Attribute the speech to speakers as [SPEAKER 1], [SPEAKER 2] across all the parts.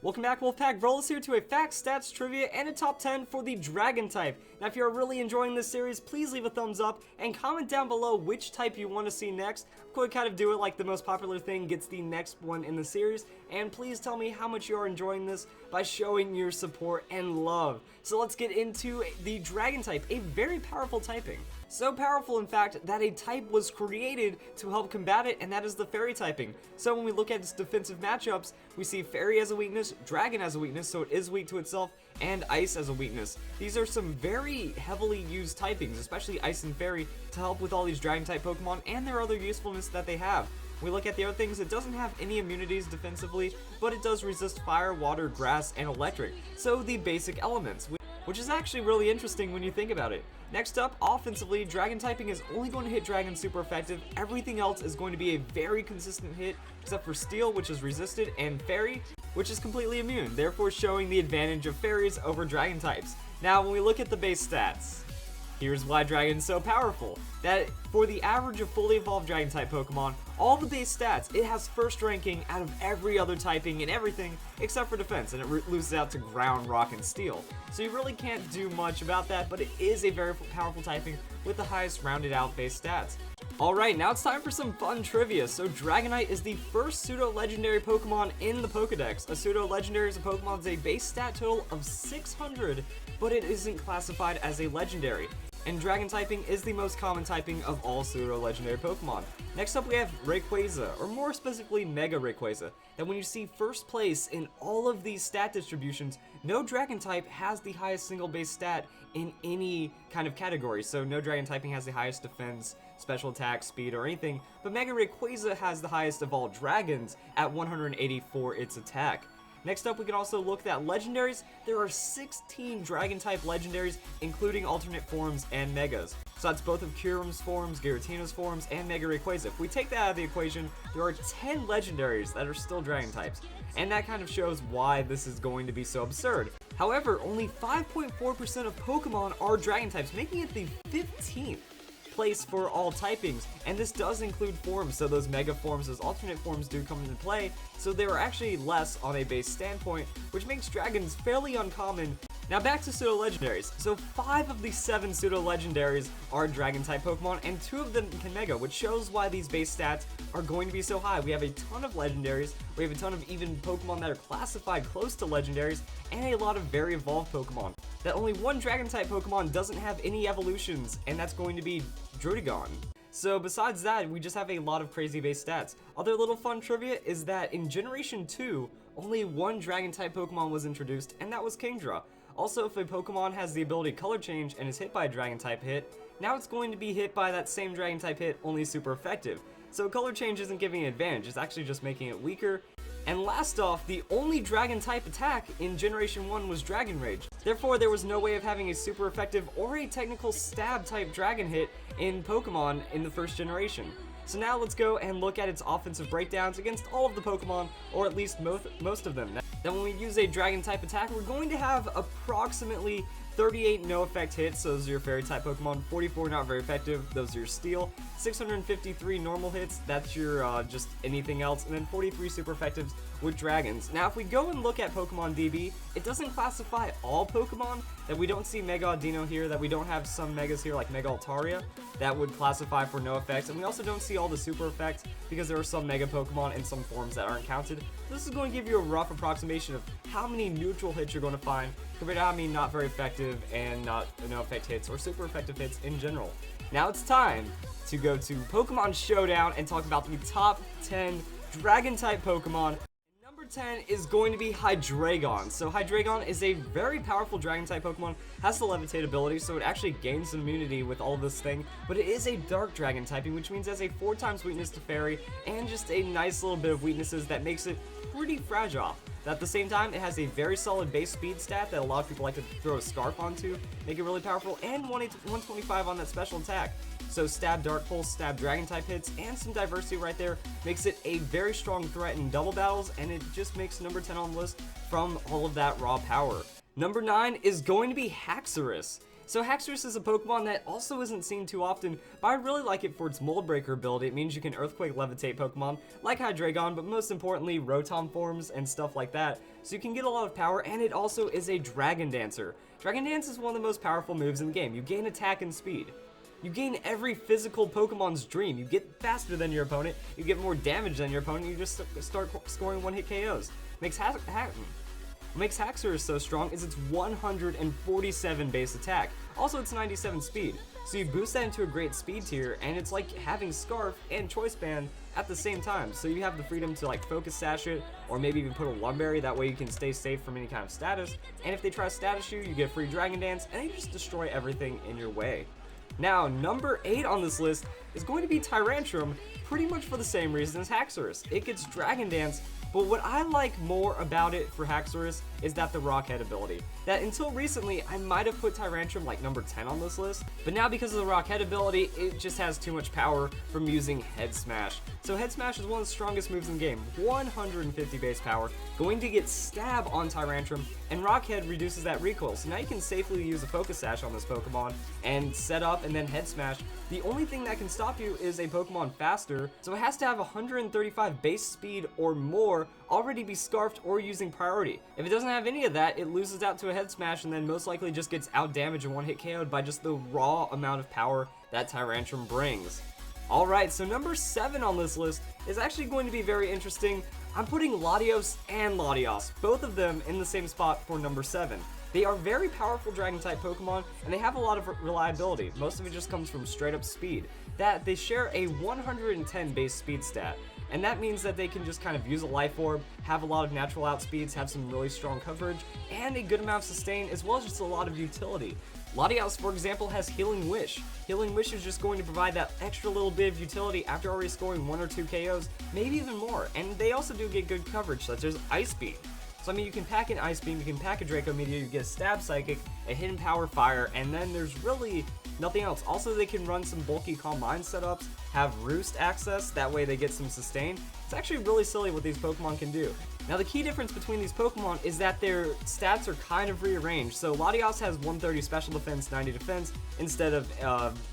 [SPEAKER 1] Welcome back, Wolfpack. Vrolas here to a facts, stats, trivia, and a top 10 for the Dragon type. Now, if you're really enjoying this series, please leave a thumbs up and comment down below which type you want to see next. I'm going to kind of do it like the most popular thing gets the next one in the series, and please tell me how much you are enjoying this by showing your support and love. So let's get into the Dragon type, a very powerful typing. So powerful, in fact, that a type was created to help combat it, and that is the Fairy typing. So when we look at its defensive matchups, we see Fairy as a weakness, Dragon as a weakness, so it is weak to itself, and Ice as a weakness. These are some very heavily used typings, especially Ice and Fairy, to help with all these Dragon type Pokemon and their other usefulness that they have. We look at the other things, it doesn't have any immunities defensively, but it does resist fire, water, grass, and electric, so the basic elements, which is actually really interesting when you think about it. Next up, offensively, Dragon typing is only going to hit Dragon super effective. Everything else is going to be a very consistent hit, except for Steel, which is resisted, and Fairy, which is completely immune, therefore showing the advantage of Fairies over Dragon types. Now, when we look at the base stats, here's why Dragon's so powerful. That for the average of fully evolved Dragon type Pokemon, all the base stats, it has first ranking out of every other typing and everything except for defense, and it loses out to Ground, Rock, and Steel. So you really can't do much about that, but it is a very powerful typing with the highest rounded out base stats. Alright, now it's time for some fun trivia. So Dragonite is the first pseudo-legendary Pokemon in the Pokedex. A pseudo-legendary is a Pokemon with a base stat total of 600, but it isn't classified as a legendary. And Dragon typing is the most common typing of all pseudo-legendary Pokemon. Next up we have Rayquaza, or more specifically Mega Rayquaza, that when you see first place in all of these stat distributions, no Dragon type has the highest single base stat in any kind of category. So no Dragon typing has the highest defense, special attack, speed, or anything, but Mega Rayquaza has the highest of all dragons at 180 for its attack. Next up, we can also look at legendaries. There are 16 Dragon-type legendaries, including alternate forms and Megas. So that's both of Kyurem's forms, Giratina's forms, and Mega Rayquaza. If we take that out of the equation, there are 10 legendaries that are still Dragon types. And that kind of shows why this is going to be so absurd. However, only 5.4% of Pokemon are Dragon types, making it the 15th place for all typings, and this does include forms, so those mega forms, those alternate forms do come into play, so they are actually less on a base standpoint, which makes dragons fairly uncommon. Now back to pseudo-legendaries. So 5 of the 7 pseudo-legendaries are Dragon-type Pokemon, and 2 of them can Mega, which shows why these base stats are going to be so high. We have a ton of legendaries, we have a ton of even Pokemon that are classified close to legendaries, and a lot of very evolved Pokemon. That only one Dragon-type Pokemon doesn't have any evolutions, and that's going to be Druddigon. So besides that, we just have a lot of crazy base stats. Other little fun trivia is that in Generation 2, only one Dragon-type Pokemon was introduced, and that was Kingdra. Also, if a Pokemon has the ability Color Change and is hit by a Dragon-type hit, now it's going to be hit by that same Dragon-type hit, only super effective. So Color Change isn't giving it advantage, it's actually just making it weaker. And last off, the only Dragon-type attack in Generation 1 was Dragon Rage. Therefore, there was no way of having a super effective or a technical stab-type Dragon hit in Pokemon in the first generation. So now let's go and look at its offensive breakdowns against all of the Pokemon, or at least most of them. Now when we use a Dragon-type attack, we're going to have approximately 38 no-effect hits, so those are your Fairy-type Pokemon, 44 not very effective, those are your Steel, 653 normal hits, that's your just anything else, and then 43 super effectives with Dragons. Now if we go and look at Pokemon DB, it doesn't classify all Pokemon, that we don't see Mega Audino here, that we don't have some Megas here like Mega Altaria, that would classify for no effects, and we also don't see all the super effects because there are some Mega Pokemon and some forms that aren't counted. This is going to give you a rough approximation of how many neutral hits you're going to find compared to how many not very effective and not no effect hits or super effective hits in general. Now it's time to go to Pokemon Showdown and talk about the top 10 Dragon-type Pokemon. Number 10 is going to be Hydreigon. So Hydreigon is a very powerful Dragon-type Pokemon, has the Levitate ability, so it actually gains immunity with all of this thing, but it is a Dark Dragon typing, which means it has a 4 times weakness to Fairy, and just a nice little bit of weaknesses that makes it pretty fragile. At the same time, it has a very solid base speed stat that a lot of people like to throw a Scarf onto, make it really powerful, and 125 on that special attack. So Stab Dark Pulse, Stab Dragon type hits, and some diversity right there makes it a very strong threat in double battles, and it just makes number 10 on the list from all of that raw power. Number 9 is going to be Haxorus. So Haxorus is a Pokemon that also isn't seen too often, but I really like it for its Mold Breaker ability. It means you can Earthquake Levitate Pokemon like Hydreigon, but most importantly Rotom forms and stuff like that, so you can get a lot of power, and it also is a Dragon Dancer. Dragon Dance is one of the most powerful moves in the game. You gain attack and speed. You gain every physical Pokemon's dream. You get faster than your opponent, you get more damage than your opponent, you just start scoring one-hit KOs. What makes Haxorus so strong is its 147 base attack. Also, it's 97 speed. So you boost that into a great speed tier, and it's like having Scarf and Choice Band at the same time. So you have the freedom to like Focus Sash it, or maybe even put a Lumberry, that way you can stay safe from any kind of status. And if they try to status you, you get free Dragon Dance, and you just destroy everything in your way. Now, number 8 on this list is going to be Tyrantrum, pretty much for the same reason as Haxorus. It gets Dragon Dance, but what I like more about it for Haxorus is that the Rock Head ability. That until recently, I might have put Tyrantrum like number 10 on this list, but now because of the Rock Head ability, it just has too much power from using Head Smash. So Head Smash is one of the strongest moves in the game, 150 base power, going to get Stab on Tyrantrum, and Rock Head reduces that recoil. So now you can safely use a Focus Sash on this Pokemon and set up and then Head Smash. The only thing that can stop you is a Pokemon faster, so it has to have 135 base speed or more, already be Scarfed or using priority. If it doesn't have any of that, it loses out to a Head Smash and then most likely just gets out damaged and one-hit KO'd by just the raw amount of power that Tyrantrum brings. Alright, so number 7 on this list is actually going to be very interesting. I'm putting Latios and Latios, both of them in the same spot for number 7. They are very powerful Dragon-type Pokemon, and they have a lot of reliability. Most of it just comes from straight-up speed. That they share a 110 base speed stat, and that means that they can just kind of use a Life Orb, have a lot of natural outspeeds, have some really strong coverage, and a good amount of sustain, as well as just a lot of utility. Latios, for example, has Healing Wish. Healing Wish is just going to provide that extra little bit of utility after already scoring 1 or 2 KOs, maybe even more, and they also do get good coverage, such as Ice Beam. So I mean, you can pack an Ice Beam, you can pack a Draco Meteor, you get a Stab Psychic, a Hidden Power Fire, and then there's really nothing else. Also, they can run some bulky Calm Mind setups, have Roost access, that way they get some sustain. It's actually really silly what these Pokemon can do. Now, the key difference between these Pokemon is that their stats are kind of rearranged. So Latios has 130 special defense, 90 defense, instead of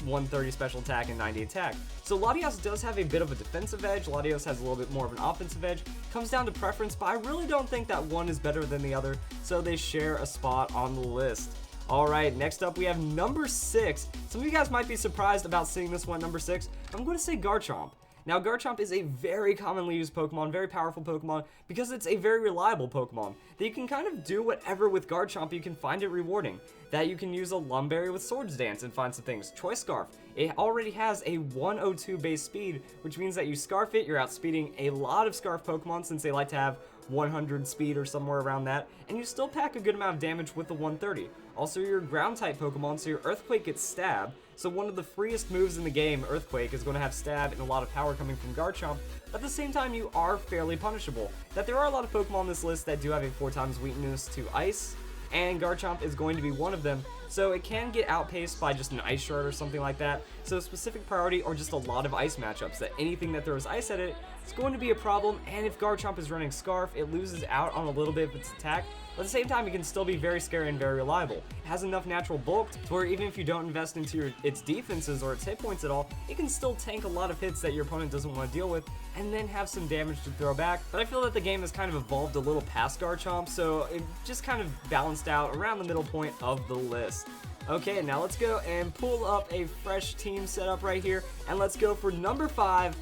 [SPEAKER 1] 130 special attack and 90 attack. So Latios does have a bit of a defensive edge, Latios has a little bit more of an offensive edge. Comes down to preference, but I really don't think that one is better than the other, so they share a spot on the list. Alright, next up we have number 6. Some of you guys might be surprised about seeing this one, number 6. I'm going to say Garchomp. Now, Garchomp is a very commonly used Pokemon, very powerful Pokemon, because it's a very reliable Pokemon. That you can kind of do whatever with Garchomp, you can find it rewarding. That you can use a Lumberry with Swords Dance and find some things. Choice Scarf, it already has a 102 base speed, which means that you Scarf it, you're outspeeding a lot of Scarf Pokemon since they like to have 100 speed or somewhere around that, and you still pack a good amount of damage with the 130. Also, you're a Ground-type Pokemon, so your Earthquake gets Stab, so one of the freest moves in the game, Earthquake, is going to have Stab and a lot of power coming from Garchomp. At the same time, you are fairly punishable. That there are a lot of Pokemon on this list that do have a 4x weakness to Ice, and Garchomp is going to be one of them, so it can get outpaced by just an Ice Shard or something like that. So specific priority or just a lot of Ice matchups, that anything that throws Ice at it, it's going to be a problem, and if Garchomp is running Scarf, it loses out on a little bit of its attack, but at the same time, it can still be very scary and very reliable. It has enough natural bulk to where even if you don't invest into its defenses or its hit points at all, it can still tank a lot of hits that your opponent doesn't want to deal with, and then have some damage to throw back. But I feel that the game has kind of evolved a little past Garchomp, so it just kind of balanced out around the middle point of the list. Okay, now let's go and pull up a fresh team setup right here, and let's go for number 5,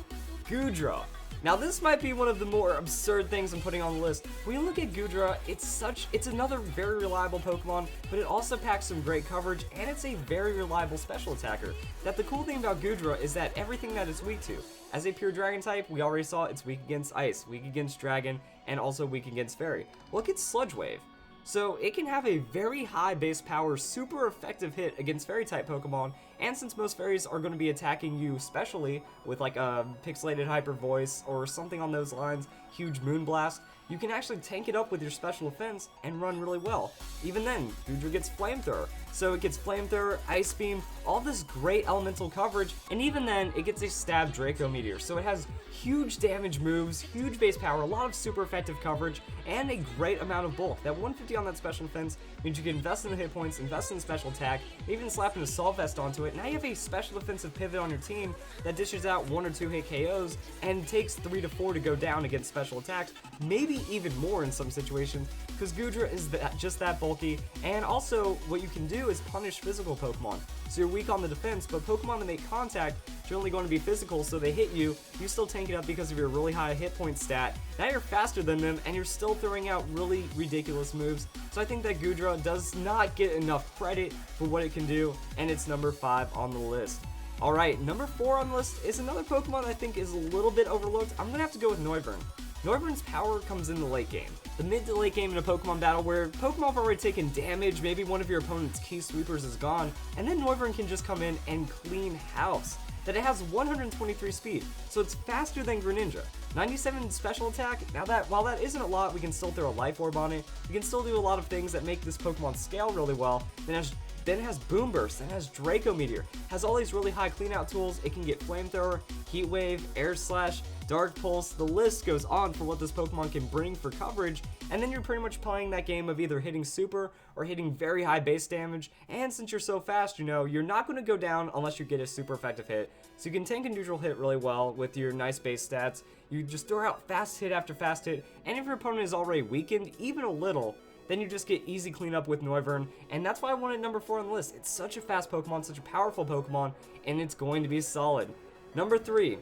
[SPEAKER 1] Goodra. Now, this might be one of the more absurd things I'm putting on the list. When you look at Goodra, it's another very reliable Pokemon, but it also packs some great coverage, and it's a very reliable special attacker. That the cool thing about Goodra is that everything that it's weak to. As a pure Dragon type, we already saw it's weak against Ice, weak against Dragon, and also weak against Fairy. Look at Sludge Wave. So it can have a very high base power, super effective hit against Fairy type Pokemon, and since most fairies are going to be attacking you specially with like a pixelated hyper voice or something on those lines, huge moonblast, you can actually tank it up with your special defense and run really well. Even then, Goodra gets flamethrower, so it gets flamethrower, ice beam, all this great elemental coverage, and even then it gets a stab Draco Meteor, so it has huge damage moves, huge base power, a lot of super effective coverage, and a great amount of bulk. That 150 on that special defense means you can invest in the hit points, invest in the special attack, even slap an assault vest onto it. Now you have a special defensive pivot on your team that dishes out 1 or 2 hit KOs and takes 3 to 4 to go down against special attacks, maybe even more in some situations, because Goodra is just that bulky. And also what you can do is punish physical Pokemon. So you're weak on the defense, but Pokemon that make contact generally going to be physical, so they hit you, you still tank it up because of your really high hit point stat. Now you're faster than them, and you're still throwing out really ridiculous moves. So I think that Goodra does not get enough credit for what it can do, and it's number 5 on the list. Alright, number 4 on the list is another Pokemon I think is a little bit overlooked. I'm going to have to go with Noivern. Noivern's power comes in the late game. The mid to late game in a Pokemon battle where Pokemon have already taken damage, maybe one of your opponent's key sweepers is gone, and then Noivern can just come in and clean house. That it has 123 speed, so it's faster than Greninja. 97 special attack, now that while that isn't a lot, we can still throw a Life Orb on it. We can still do a lot of things that make this Pokemon scale really well. Then it has Boom Burst, then it has Draco Meteor, has all these really high clean out tools. It can get Flamethrower, Heat Wave, Air Slash, Dark Pulse, the list goes on for what this Pokemon can bring for coverage, and then you're pretty much playing that game of either hitting super or hitting very high base damage, and since you're so fast, you know, you're not going to go down unless you get a super effective hit, so you can tank a neutral hit really well with your nice base stats. You just throw out fast hit after fast hit, and if your opponent is already weakened, even a little, then you just get easy cleanup with Noivern, and that's why I wanted number 4 on the list. It's such a fast Pokemon, such a powerful Pokemon, and it's going to be solid. Number 3,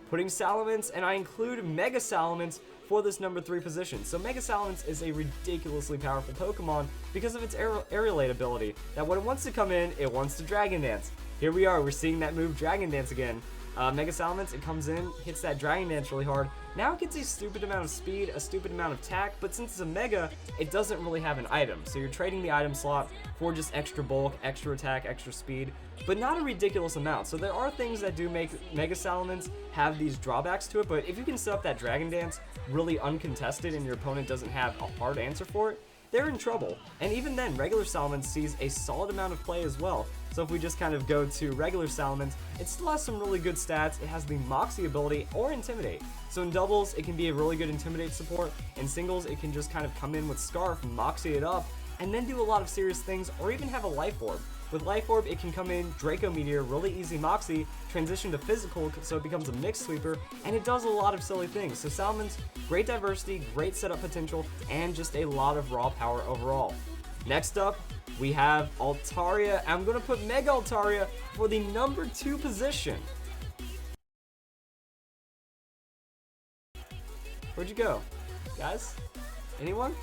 [SPEAKER 1] putting Salamence, and I include Mega Salamence for this number 3 position. So Mega Salamence is a ridiculously powerful Pokemon because of its Aerialate ability, that when it wants to come in, it wants to Dragon Dance. Here we are, we're seeing that move Dragon Dance again. Mega Salamence, it comes in, hits that Dragon Dance really hard. Now it gets a stupid amount of speed, a stupid amount of attack, but since it's a Mega, it doesn't really have an item. So you're trading the item slot for just extra bulk, extra attack, extra speed, but not a ridiculous amount. So there are things that do make Mega Salamence have these drawbacks to it, but if you can set up that Dragon Dance really uncontested and your opponent doesn't have a hard answer for it, they're in trouble. And even then, regular Salamence sees a solid amount of play as well. So if we just kind of go to regular Salamence, it still has some really good stats. It has the Moxie ability or Intimidate. So in doubles, it can be a really good Intimidate support. In singles, it can just kind of come in with Scarf, Moxie it up, and then do a lot of serious things, or even have a Life Orb. With Life Orb, it can come in, Draco Meteor, really easy Moxie, transition to physical, so it becomes a mixed sweeper, and it does a lot of silly things. So Salamence, great diversity, great setup potential, and just a lot of raw power overall. Next up, we have Altaria. I'm going to put Mega Altaria for the number 2 position. Where'd you go? Guys? Anyone?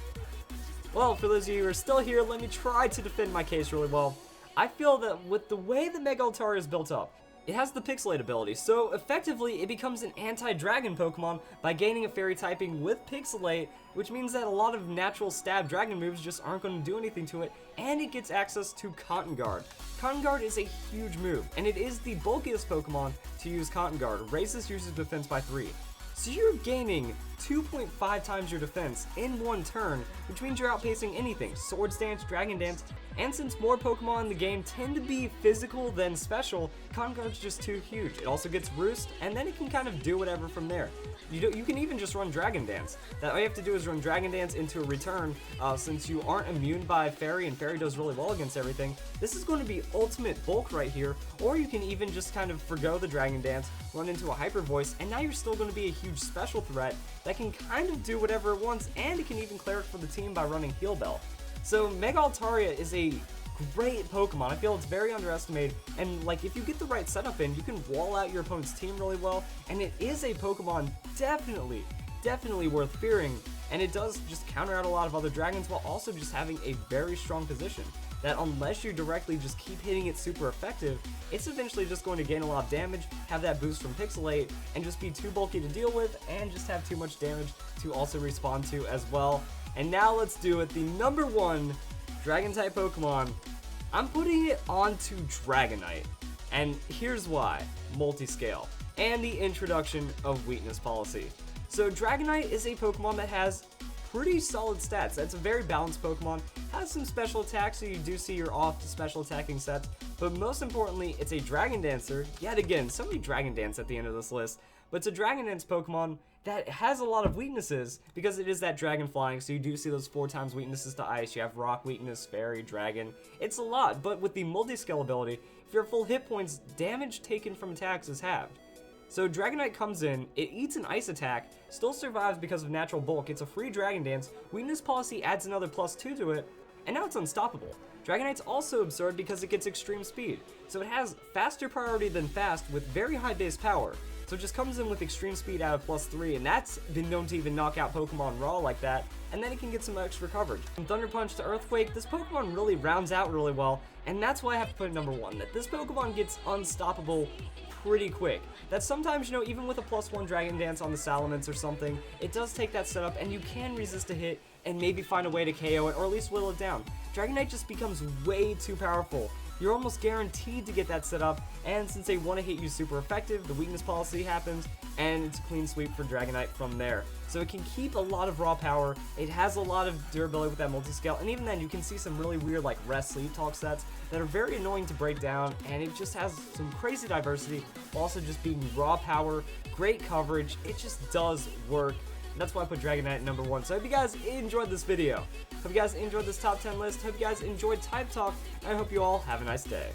[SPEAKER 1] Well, for those of you who are still here, let me try to defend my case really well. I feel that with the way the Mega Altaria is built up, it has the Pixelate ability, so effectively it becomes an anti-dragon Pokemon by gaining a fairy typing with Pixelate, which means that a lot of natural stab dragon moves just aren't going to do anything to it, and it gets access to Cotton Guard. Cotton Guard is a huge move, and it is the bulkiest Pokemon to use Cotton Guard. Raises uses defense by 3. So you're gaining 2.5 times your defense in one turn, which means you're outpacing anything, Swords Dance, Dragon Dance, and since more Pokemon in the game tend to be physical than special, Cotton Guard's just too huge. It also gets Roost, and then it can kind of do whatever from there. You can even just run Dragon Dance. That all you have to do is run Dragon Dance into a return, since you aren't immune by Fairy, and Fairy does really well against everything. This is going to be ultimate bulk right here, or you can even just kind of forgo the Dragon Dance, run into a Hyper Voice, and now you're still going to be a huge special threat that can kind of do whatever it wants, and it can even cleric for the team by running Heal Bell. So Mega Altaria is a great Pokemon. I feel it's very underestimated, and like if you get the right setup in, you can wall out your opponent's team really well, and it is a Pokemon definitely worth fearing, and it does just counter out a lot of other dragons while also just having a very strong position. That unless you directly just keep hitting it super effective, it's eventually just going to gain a lot of damage, have that boost from Pixelate, and just be too bulky to deal with, and just have too much damage to also respond to as well. And now let's do it, the number 1 Dragon-type Pokemon. I'm putting it onto Dragonite. And here's why: multi-scale, and the introduction of weakness policy. So Dragonite is a Pokemon that has pretty solid stats. It's a very balanced Pokemon, has some special attacks, so you do see you're off to special attacking sets, but most importantly, it's a Dragon Dancer. Yet again, so many Dragon Dance at the end of this list, but it's a Dragon Dance Pokemon that has a lot of weaknesses because it is that Dragon Flying, so you do see those 4 times weaknesses to Ice. You have Rock weakness, Fairy, Dragon. It's a lot, but with the multi-scale ability, if you're full hit points, damage taken from attacks is halved. So Dragonite comes in, it eats an Ice attack, still survives because of natural bulk, it's a free Dragon Dance, weakness policy adds another +2 to it, and now it's unstoppable. Dragonite's also absurd because it gets extreme speed, so it has faster priority than fast with very high base power. So it just comes in with extreme speed out of +3, and that's been known to even knock out Pokemon raw like that, and then it can get some extra coverage. From Thunder Punch to Earthquake, this Pokemon really rounds out really well, and that's why I have to put it number 1, that this Pokemon gets unstoppable pretty quick. That sometimes, even with a +1 Dragon Dance on the Salamence or something, it does take that setup, and you can resist a hit and maybe find a way to KO it, or at least whittle it down. Dragonite just becomes way too powerful. You're almost guaranteed to get that set up, and since they want to hit you super effective, the weakness policy happens, and it's a clean sweep for Dragonite from there. So it can keep a lot of raw power, it has a lot of durability with that multi-scale, and even then you can see some really weird like Rest Sleep Talk sets that are very annoying to break down, and it just has some crazy diversity, while also just being raw power, great coverage. It just does work. That's why I put Dragonite at number 1. So I hope you guys enjoyed this video. Hope you guys enjoyed this top 10 list. Hope you guys enjoyed Type Talk. And I hope you all have a nice day.